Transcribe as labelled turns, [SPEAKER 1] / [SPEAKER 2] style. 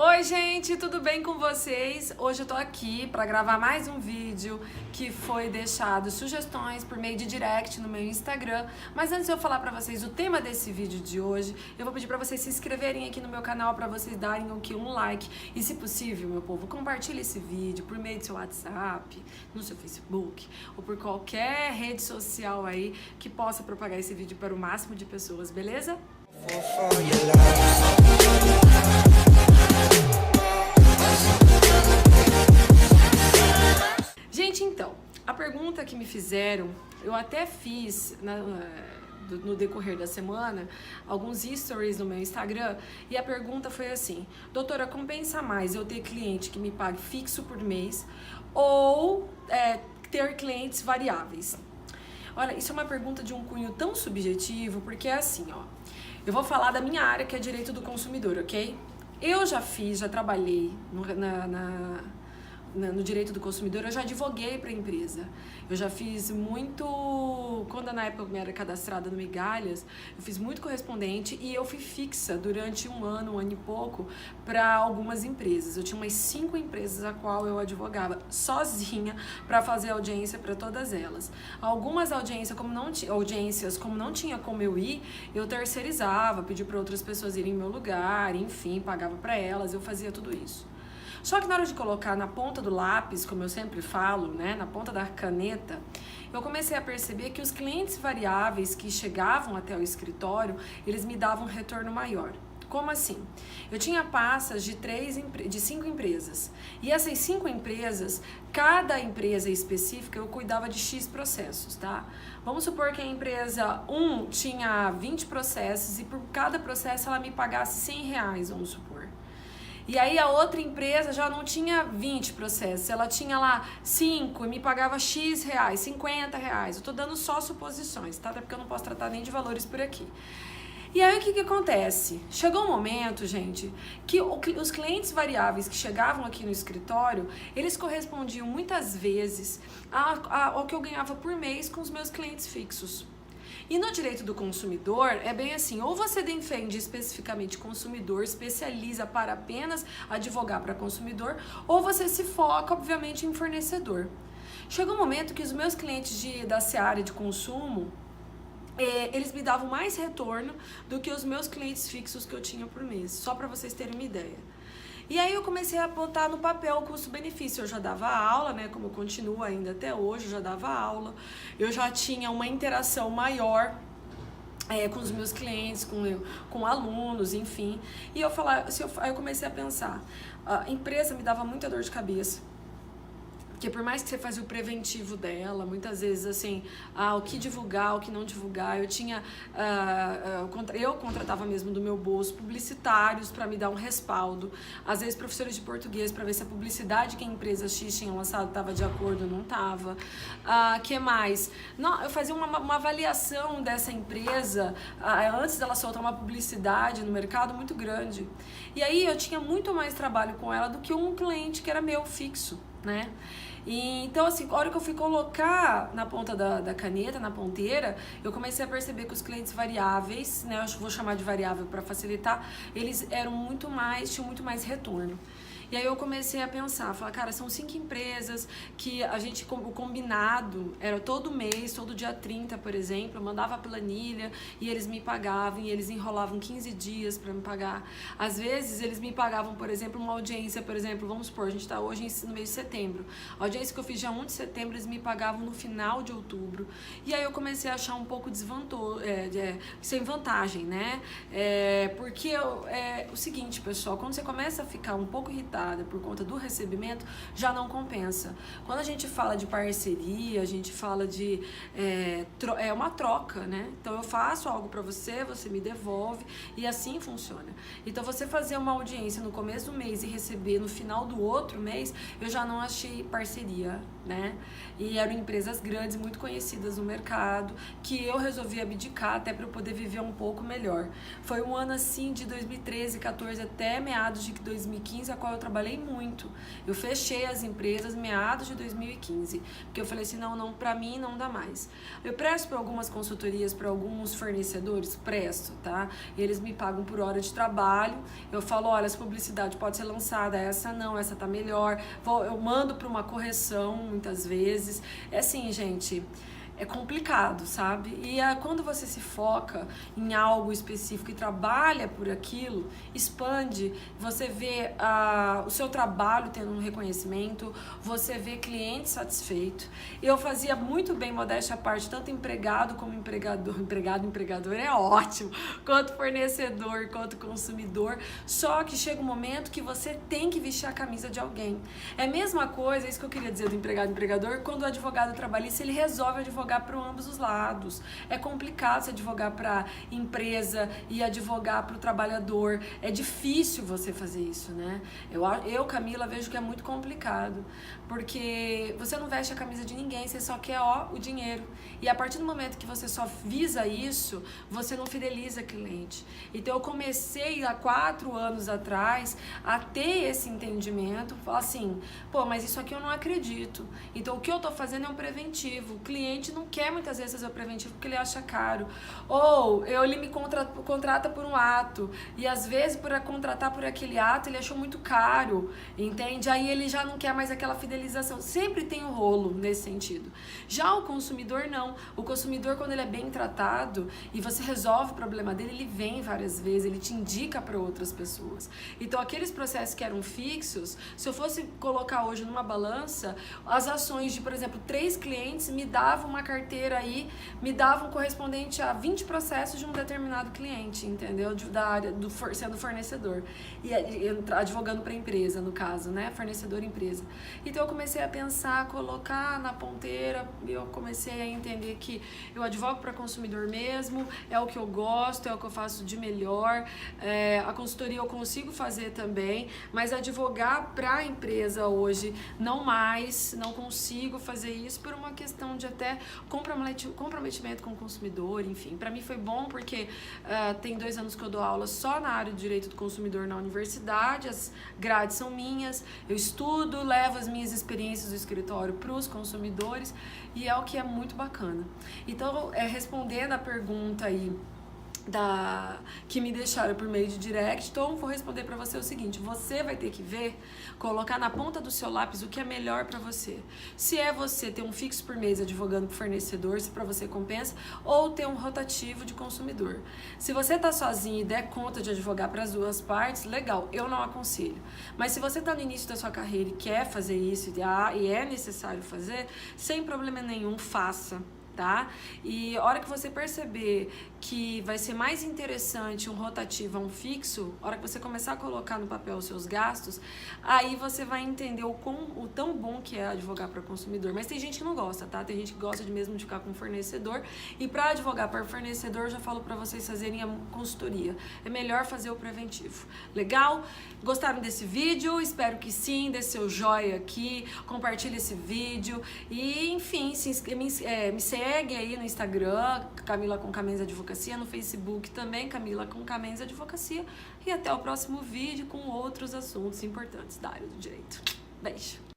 [SPEAKER 1] Oi gente, tudo bem com vocês? Hoje eu tô aqui para gravar mais um vídeo que foi deixado sugestões por meio de direct no meu Instagram. Mas antes de eu falar para vocês o tema desse vídeo de hoje, eu vou pedir para vocês se inscreverem aqui no meu canal, para vocês darem aqui um like e, se possível, meu povo, compartilhe esse vídeo por meio do seu WhatsApp, no seu Facebook ou por qualquer rede social aí que possa propagar esse vídeo para o máximo de pessoas, beleza? Gente, então, a pergunta que me fizeram, eu até fiz no decorrer da semana, alguns stories no meu Instagram, e a pergunta foi assim: doutora, compensa mais eu ter cliente que me pague fixo por mês ou ter clientes variáveis? Olha, isso é uma pergunta de um cunho tão subjetivo, porque é assim, ó, eu vou falar da minha área, que é direito do consumidor, ok? Eu já trabalhei no direito do consumidor, eu já advoguei para a empresa. Eu já fiz muito, quando na época eu era cadastrada no Migalhas, eu fiz muito correspondente e eu fui fixa durante um ano e pouco para algumas empresas. Eu tinha umas 5 empresas a qual eu advogava sozinha para fazer audiência para todas elas. Algumas audiências, como não tinha como eu ir, eu terceirizava, pedi para outras pessoas irem em meu lugar, enfim, pagava para elas, eu fazia tudo isso. Só que na hora de colocar na ponta do lápis, como eu sempre falo, né, na ponta da caneta, eu comecei a perceber que os clientes variáveis que chegavam até o escritório, eles me davam um retorno maior. Como assim? Eu tinha pastas de 5 empresas. E essas 5 empresas, cada empresa específica, eu cuidava de X processos, tá? Vamos supor que a empresa 1 tinha 20 processos e por cada processo ela me pagasse R$100, vamos supor. E aí a outra empresa já não tinha 20 processos, ela tinha lá 5 e me pagava X reais, R$50. Eu tô dando só suposições, tá? Até porque eu não posso tratar nem de valores por aqui. E aí o que acontece? Chegou um momento, gente, que os clientes variáveis que chegavam aqui no escritório, eles correspondiam muitas vezes ao que eu ganhava por mês com os meus clientes fixos. E no direito do consumidor, é bem assim, ou você defende especificamente consumidor, especializa para apenas advogar para consumidor, ou você se foca, obviamente, em fornecedor. Chegou um momento que os meus clientes da área de consumo, eles me davam mais retorno do que os meus clientes fixos que eu tinha por mês, só para vocês terem uma ideia. E aí eu comecei a botar no papel o custo-benefício. Eu já dava aula, né, como eu continuo ainda até hoje, eu já dava aula. Eu já tinha uma interação maior com os meus clientes, com alunos, enfim. E aí eu comecei a pensar, a empresa me dava muita dor de cabeça. Porque por mais que você fazia o preventivo dela, muitas vezes, assim, o que divulgar, o que não divulgar, eu contratava mesmo do meu bolso publicitários para me dar um respaldo, às vezes professores de português para ver se a publicidade que a empresa X tinha lançado estava de acordo ou não estava. Que mais? Não, eu fazia uma avaliação dessa empresa antes dela soltar uma publicidade no mercado muito grande. E aí eu tinha muito mais trabalho com ela do que um cliente que era meu fixo, né? E, então, assim, a hora que eu fui colocar na ponta da caneta, na ponteira, eu comecei a perceber que os clientes variáveis, né, eu vou chamar de variável para facilitar, eles tinham muito mais retorno. E aí eu comecei a pensar, falar, cara, são 5 empresas que o combinado era todo mês, todo dia 30, por exemplo, eu mandava a planilha e eles me pagavam, e eles enrolavam 15 dias para me pagar. Às vezes eles me pagavam, por exemplo, uma audiência, por exemplo, vamos supor, a gente está hoje no mês de setembro. A audiência que eu fiz dia 1 de setembro, eles me pagavam no final de outubro. E aí eu comecei a achar um pouco sem vantagem, né? Porque o seguinte, pessoal, quando você começa a ficar um pouco irritado por conta do recebimento, já não compensa. Quando a gente fala de parceria, a gente fala de uma troca, né? Então eu faço algo para você, você me devolve e assim funciona. Então você fazer uma audiência no começo do mês e receber no final do outro mês, eu já não achei parceria, né? E eram empresas grandes, muito conhecidas no mercado, que eu resolvi abdicar até para eu poder viver um pouco melhor. Foi um ano assim de 2013, 14 até meados de 2015, a qual eu trabalhei muito. Eu fechei as empresas meados de 2015, porque eu falei assim, não, pra mim não dá mais. Eu presto para algumas consultorias, para alguns fornecedores, presto, tá? E eles me pagam por hora de trabalho. Eu falo, olha, essa publicidade pode ser lançada, essa não, essa tá melhor. Eu mando para uma correção muitas vezes. É assim, gente, é complicado, sabe? E quando você se foca em algo específico e trabalha por aquilo, expande, você vê o seu trabalho tendo um reconhecimento, você vê cliente satisfeito. Eu fazia muito bem, modéstia à parte, tanto empregado como empregador. Empregador é ótimo, quanto fornecedor, quanto consumidor. Só que chega um momento que você tem que vestir a camisa de alguém. É a mesma coisa, é isso que eu queria dizer do empregador, quando o advogado trabalhista, ele resolve advogar para ambos os lados. É complicado você advogar para empresa e advogar para o trabalhador. É difícil você fazer isso, né? Eu, Camila, vejo que é muito complicado, porque você não veste a camisa de ninguém, você só quer, o dinheiro. E a partir do momento que você só visa isso, você não fideliza cliente. Então eu comecei há 4 anos atrás a ter esse entendimento, falar assim, pô, mas isso aqui eu não acredito. Então o que eu tô fazendo é um preventivo. O cliente não quer muitas vezes fazer o preventivo porque ele acha caro. Ou ele me contrata por um ato e às vezes para contratar por aquele ato ele achou muito caro, entende? Aí ele já não quer mais aquela fidelização. Sempre tem um rolo nesse sentido. Já o consumidor não. O consumidor, quando ele é bem tratado e você resolve o problema dele, ele vem várias vezes, ele te indica para outras pessoas. Então aqueles processos que eram fixos, se eu fosse colocar hoje numa balança, as ações de, por exemplo, 3 clientes me davam uma carteira aí, me davam correspondente a 20 processos de um determinado cliente, entendeu? Da área, sendo fornecedor. E advogando para a empresa, no caso, né? Fornecedor empresa. Então eu comecei a pensar, colocar na ponteira, e eu comecei a entender que eu advogo para consumidor mesmo, é o que eu gosto, é o que eu faço de melhor. A consultoria eu consigo fazer também, mas advogar para a empresa hoje, não mais, não consigo fazer isso por uma questão de até comprometimento com o consumidor, enfim. Para mim foi bom porque tem 2 anos que eu dou aula só na área de direito do consumidor na universidade, as grades são minhas, eu estudo, levo as minhas experiências do escritório para os consumidores e é o que é muito bacana. Então, respondendo a pergunta aí que me deixaram por meio de direct, então vou responder para você o seguinte: você vai ter que ver, colocar na ponta do seu lápis o que é melhor para você. Se é você ter um fixo por mês advogando para fornecedor, se para você compensa, ou ter um rotativo de consumidor. Se você tá sozinho e der conta de advogar para as duas partes, legal, eu não aconselho. Mas se você tá no início da sua carreira e quer fazer isso e é necessário fazer, sem problema nenhum, faça. Tá? E a hora que você perceber que vai ser mais interessante um rotativo a um fixo, a hora que você começar a colocar no papel os seus gastos, aí você vai entender o tão bom que é advogar para consumidor. Mas tem gente que não gosta, tá? Tem gente que gosta mesmo de ficar com fornecedor. E para advogar para fornecedor, eu já falo para vocês fazerem a consultoria. É melhor fazer o preventivo. Legal? Gostaram desse vídeo? Espero que sim. Dê seu joinha aqui, compartilhe esse vídeo e, enfim, me segue aí no Instagram, Camila com Camens Advocacia, no Facebook também, Camila com Camens Advocacia. E até o próximo vídeo com outros assuntos importantes da área do direito. Beijo!